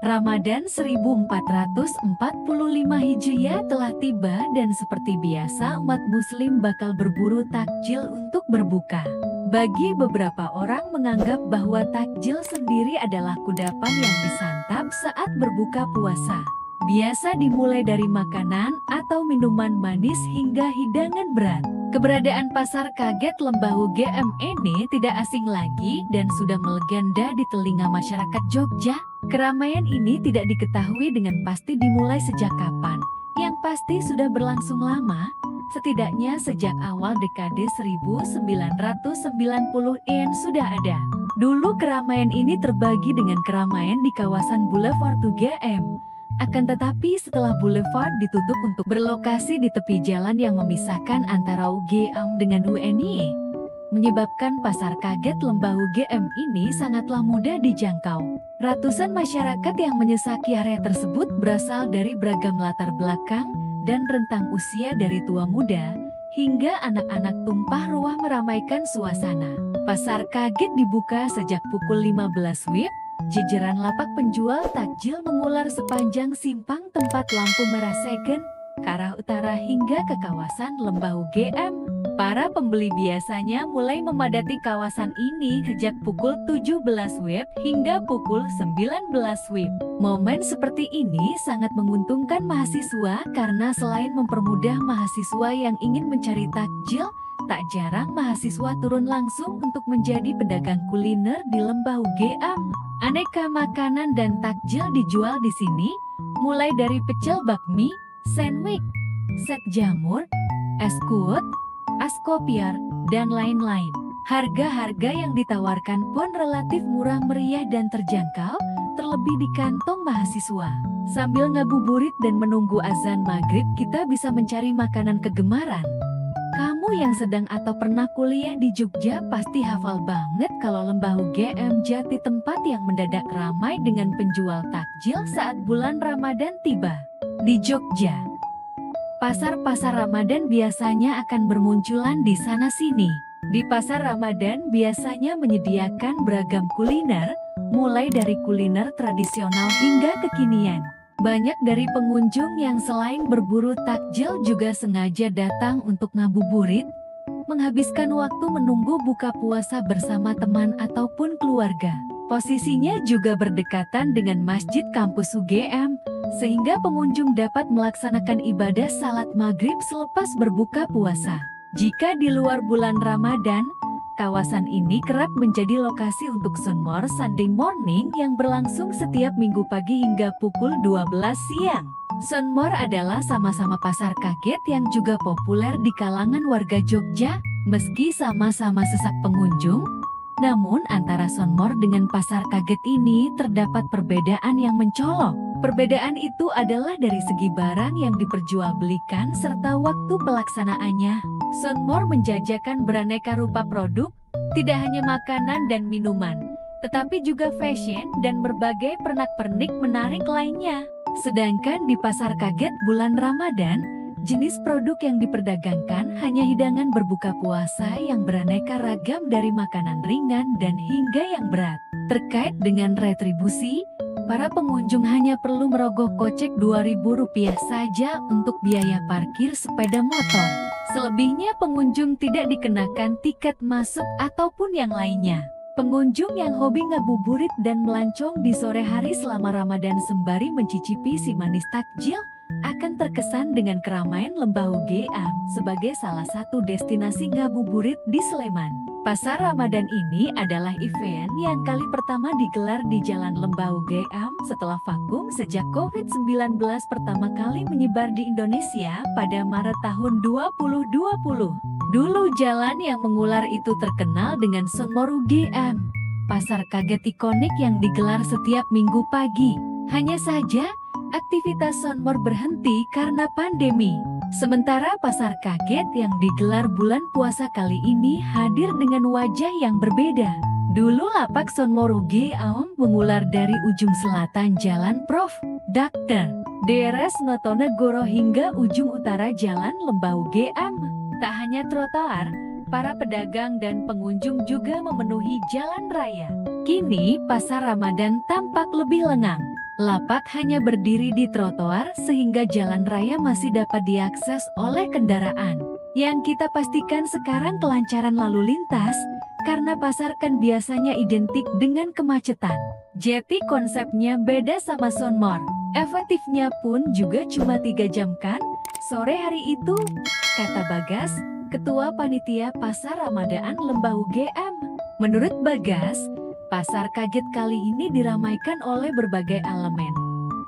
Ramadan 1445 Hijriah telah tiba dan seperti biasa umat muslim bakal berburu takjil untuk berbuka. Bagi beberapa orang menganggap bahwa takjil sendiri adalah kudapan yang disantap saat berbuka puasa. Biasa dimulai dari makanan atau minuman manis hingga hidangan berat. Keberadaan pasar kaget Lembah UGM ini tidak asing lagi dan sudah melegenda di telinga masyarakat Jogja. Keramaian ini tidak diketahui dengan pasti dimulai sejak kapan. Yang pasti sudah berlangsung lama, setidaknya sejak awal dekade 1990-an sudah ada. Dulu keramaian ini terbagi dengan keramaian di kawasan Boulevard UGM. Akan tetapi setelah Boulevard ditutup untuk berlokasi di tepi jalan yang memisahkan antara UGM dengan UNY, menyebabkan pasar kaget Lembah UGM ini sangatlah mudah dijangkau. Ratusan masyarakat yang menyesaki area tersebut berasal dari beragam latar belakang dan rentang usia dari tua muda hingga anak-anak tumpah ruah meramaikan suasana. Pasar kaget dibuka sejak pukul 15 WIB. Jejeran lapak penjual takjil mengular sepanjang simpang tempat lampu merah segen ke arah utara hingga ke kawasan Lembah UGM. Para pembeli biasanya mulai memadati kawasan ini sejak pukul 17 WIB hingga pukul 19 WIB. Momen seperti ini sangat menguntungkan mahasiswa karena selain mempermudah mahasiswa yang ingin mencari takjil, tak jarang mahasiswa turun langsung untuk menjadi pedagang kuliner di Lembah UGM. Aneka makanan dan takjil dijual di sini, mulai dari pecel bakmi, sandwich, set jamur, es kuot, es kopior, dan lain-lain. Harga-harga yang ditawarkan pun relatif murah meriah dan terjangkau, terlebih di kantong mahasiswa. Sambil ngabuburit dan menunggu azan maghrib, kita bisa mencari makanan kegemaran. Kamu yang sedang atau pernah kuliah di Jogja pasti hafal banget kalau Lembah UGM jadi tempat yang mendadak ramai dengan penjual takjil saat bulan Ramadan tiba. Di Jogja, pasar-pasar Ramadan biasanya akan bermunculan di sana-sini. Di pasar Ramadan biasanya menyediakan beragam kuliner, mulai dari kuliner tradisional hingga kekinian. Banyak dari pengunjung yang selain berburu takjil juga sengaja datang untuk ngabuburit, menghabiskan waktu menunggu buka puasa bersama teman ataupun keluarga. Posisinya juga berdekatan dengan Masjid Kampus UGM, sehingga pengunjung dapat melaksanakan ibadah salat maghrib selepas berbuka puasa. Jika di luar bulan Ramadan, kawasan ini kerap menjadi lokasi untuk Sunmore Sunday Morning yang berlangsung setiap minggu pagi hingga pukul 12 siang. Sunmore adalah sama-sama pasar kaget yang juga populer di kalangan warga Jogja, meski sama-sama sesak pengunjung. Namun antara Sunmore dengan pasar kaget ini terdapat perbedaan yang mencolok. Perbedaan itu adalah dari segi barang yang diperjualbelikan serta waktu pelaksanaannya. Sunmore menjajakan beraneka rupa produk, tidak hanya makanan dan minuman, tetapi juga fashion dan berbagai pernak-pernik menarik lainnya. Sedangkan di pasar kaget bulan Ramadan, jenis produk yang diperdagangkan hanya hidangan berbuka puasa yang beraneka ragam dari makanan ringan dan hingga yang berat. Terkait dengan retribusi, para pengunjung hanya perlu merogoh kocek Rp2.000 saja untuk biaya parkir sepeda motor. Selebihnya pengunjung tidak dikenakan tiket masuk ataupun yang lainnya. Pengunjung yang hobi ngabuburit dan melancong di sore hari selama Ramadan sembari mencicipi si manis takjil akan terkesan dengan keramaian Lembah UGM sebagai salah satu destinasi ngabuburit di Sleman. Pasar Ramadan ini adalah event yang kali pertama digelar di Jalan Lembah UGM setelah vakum sejak COVID-19 pertama kali menyebar di Indonesia pada Maret tahun 2020. Dulu jalan yang mengular itu terkenal dengan Sunmore UGM, pasar kaget ikonik yang digelar setiap minggu pagi. Hanya saja, aktivitas Sunmore berhenti karena pandemi. Sementara pasar kaget yang digelar bulan puasa kali ini hadir dengan wajah yang berbeda. Dulu lapak Sunmore UGM mengular dari ujung selatan Jalan Prof. Dr. Drs. Notonegoro hingga ujung utara Jalan Lembah UGM. Tak hanya trotoar, para pedagang dan pengunjung juga memenuhi jalan raya. Kini pasar Ramadan tampak lebih lengang. Lapak hanya berdiri di trotoar sehingga jalan raya masih dapat diakses oleh kendaraan. Yang kita pastikan sekarang kelancaran lalu lintas, karena pasar kan biasanya identik dengan kemacetan. Jadi konsepnya beda sama Sonmor. Efektifnya pun juga cuma 3 jam kan? Sore hari itu, kata Bagas, Ketua Panitia Pasar Ramadan Lembah UGM. Menurut Bagas, pasar Kaget kali ini diramaikan oleh berbagai elemen.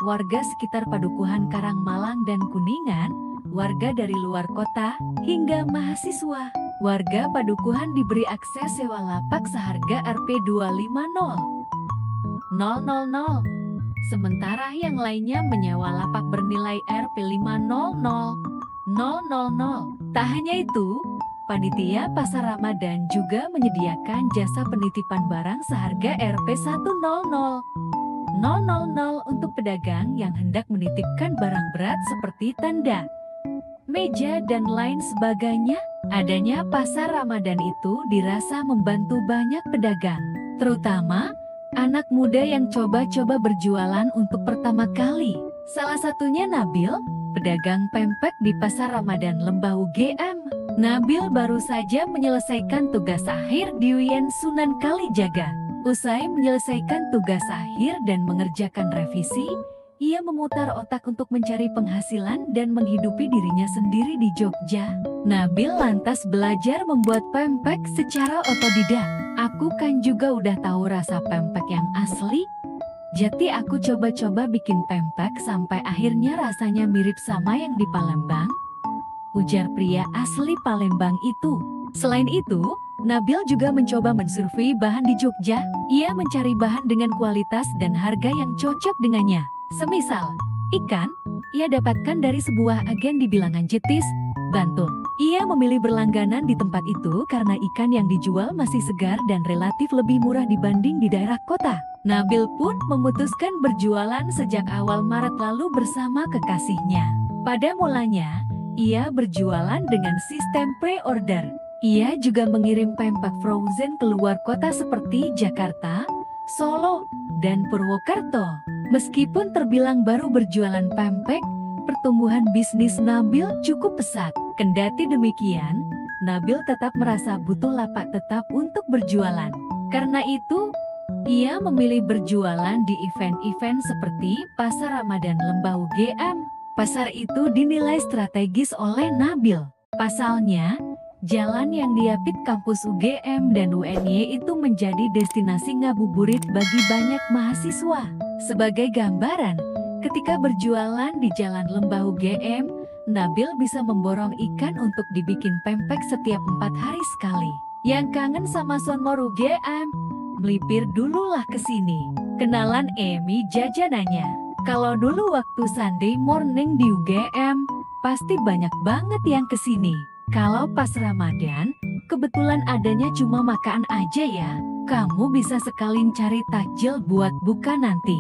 Warga sekitar Padukuhan Karangmalang dan Kuningan, warga dari luar kota, hingga mahasiswa. Warga Padukuhan diberi akses sewa lapak seharga Rp250.000. Sementara yang lainnya menyewa lapak bernilai Rp500.000. Tak hanya itu, Panitia Pasar Ramadan juga menyediakan jasa penitipan barang seharga Rp100.000 untuk pedagang yang hendak menitipkan barang berat seperti tenda, meja, dan lain sebagainya. Adanya Pasar Ramadan itu dirasa membantu banyak pedagang, terutama anak muda yang coba-coba berjualan untuk pertama kali. Salah satunya Nabil, pedagang pempek di Pasar Ramadan Lembah UGM. Nabil baru saja menyelesaikan tugas akhir di UIN Sunan Kalijaga. Usai menyelesaikan tugas akhir dan mengerjakan revisi, ia memutar otak untuk mencari penghasilan dan menghidupi dirinya sendiri di Jogja. Nabil lantas belajar membuat pempek secara otodidak. Aku kan juga udah tahu rasa pempek yang asli. Jadi aku coba-coba bikin pempek sampai akhirnya rasanya mirip sama yang di Palembang, ujar pria asli Palembang itu. Selain itu, Nabil juga mencoba mensurvei bahan di Jogja. Ia mencari bahan dengan kualitas dan harga yang cocok dengannya. Semisal, ikan, ia dapatkan dari sebuah agen di Bilangan Jetis, Bantul. Ia memilih berlangganan di tempat itu karena ikan yang dijual masih segar dan relatif lebih murah dibanding di daerah kota. Nabil pun memutuskan berjualan sejak awal Maret lalu bersama kekasihnya. Pada mulanya, ia berjualan dengan sistem pre-order. Ia juga mengirim pempek frozen ke luar kota seperti Jakarta, Solo, dan Purwokerto. Meskipun terbilang baru berjualan pempek, pertumbuhan bisnis Nabil cukup pesat. Kendati demikian, Nabil tetap merasa butuh lapak tetap untuk berjualan. Karena itu, ia memilih berjualan di event-event seperti Pasar Ramadan Lembah UGM. Pasar itu dinilai strategis oleh Nabil. Pasalnya, jalan yang diapit kampus UGM dan UNY itu menjadi destinasi ngabuburit bagi banyak mahasiswa. Sebagai gambaran, ketika berjualan di Jalan Lembah UGM, Nabil bisa memborong ikan untuk dibikin pempek setiap 4 hari sekali. Yang kangen sama Sonmor UGM, melipir dululah ke sini. Kenalan Emi jajanannya. Kalau dulu waktu Sunday morning di UGM, pasti banyak banget yang kesini. Kalau pas Ramadan, kebetulan adanya cuma makan aja ya. Kamu bisa sekalian cari takjil buat buka nanti.